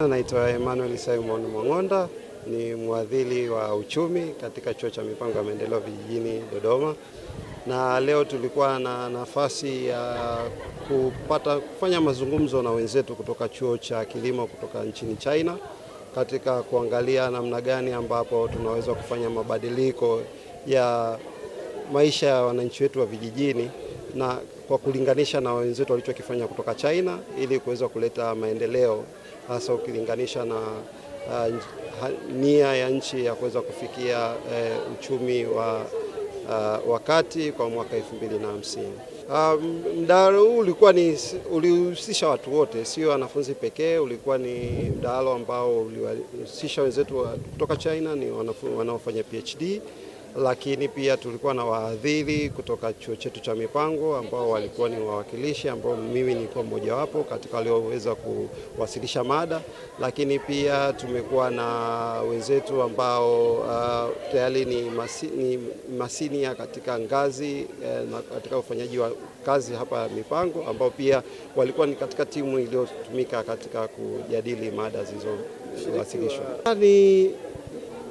Naitwa Emmanuel Simon Mwangonda, ni mwadhiri wa uchumi katika Chuo cha Mipango ya Maendeleo Vijijini Dodoma. Na leo tulikuwa na nafasi ya kufanya mazungumzo na wenzetu kutoka Chuo cha Kilimo kutoka nchini China katika kuangalia namna gani ambapo tunaweza kufanya mabadiliko ya maisha ya wananchi wetu wa vijijini na kwa kulinganisha na wenzetu walichokifanya kutoka China ili kuweza kuleta maendeleo, hasa ukilinganisha na nia ya nchi ya kuweza kufikia uchumi wa kati kwa mwaka 2050. Mdahalo huu ulihusisha watu wote, sio wanafunzi pekee. Ulikuwa ni mdahalo ambao ulihusisha wenzetu kutoka China, ni wanaofanya PhD, lakini pia tulikuwa na wahadhiri kutoka chuo chetu cha mipango ambao walikuwa ni wawakilishi, ambao mimi nilikuwa mmoja wapo katika walioweza kuwasilisha mada, lakini pia tumekuwa na wenzetu ambao tayari ni masinia katika ngazi na katika ufanyaji wa kazi hapa mipango, ambao pia walikuwa ni katika timu iliyotumika katika kujadili mada zilizowasilishwa.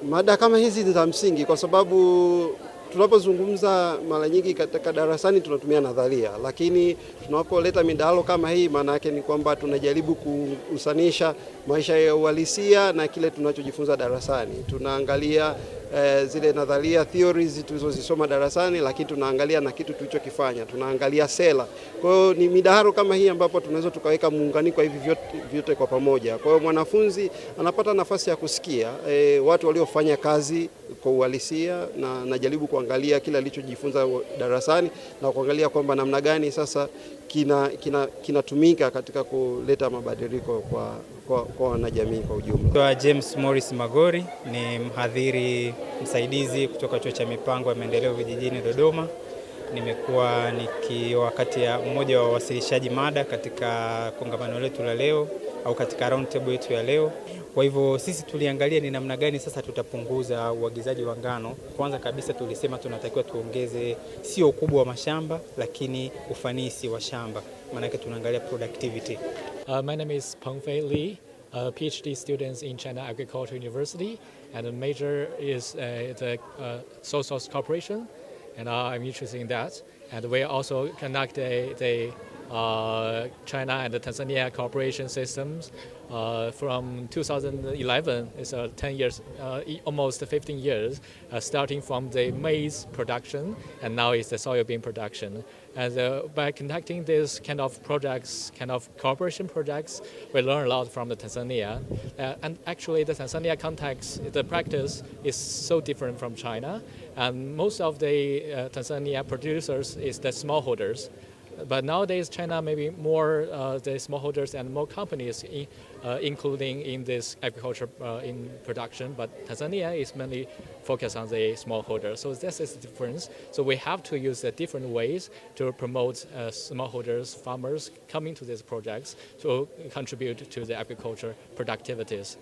Mada kama hizi ni za msingi kwa sababu tunapozungumza mara nyingi katika darasani tunatumia nadharia, lakini tunapoleta midahalo kama hii, maana yake ni kwamba tunajaribu kuhusanisha maisha ya uhalisia na kile tunachojifunza darasani. Tunaangalia zile nadharia, theories tulizozisoma darasani, lakini tunaangalia na kitu tulichokifanya, tunaangalia sera. Kwa hiyo ni midahalo kama hii ambapo tunaweza tukaweka muunganiko hivi vyote kwa pamoja. Kwa hiyo mwanafunzi anapata nafasi ya kusikia watu waliofanya kazi kwa uhalisia, na najaribu kuangalia kila alichojifunza darasani na kuangalia kwamba namna gani sasa kinatumika katika kuleta mabadiliko kwa wanajamii kwa ujumla. James Morris Magori ni mhadhiri msaidizi kutoka Chuo cha Mipango ya Maendeleo Vijijini Dodoma. Nimekuwa wakati ya mmoja wa wawasilishaji mada katika kongamano letu la leo au katika round table yetu ya leo. Kwa hivyo sisi tuliangalia ni namna gani sasa tutapunguza uagizaji wa ngano. Kwanza kabisa tulisema tunatakiwa tuongeze sio ukubwa wa mashamba, lakini ufanisi wa shamba. Maana yake tunaangalia productivity. My name is Pengfei Li, a PhD student in China Agricultural University, and the major is the sole source corporation, and I'm interested in that. And we also conduct the China and the Tanzania cooperation systems from 2011. It's 10 years, almost 15 years, starting from the maize production, and now it's the soybean production. And by conducting this kind of projects, kind of cooperation projects, we learn a lot from the Tanzania. And actually, the Tanzania context, the practice is so different from China. And most of the Tanzania producers is the smallholders. But nowadays, China maybe more the smallholders and more companies including in this agriculture in production. But Tanzania is mainly focused on the smallholders. So this is the difference. So we have to use different ways to promote smallholders, farmers coming to these projects to contribute to the agriculture productivities.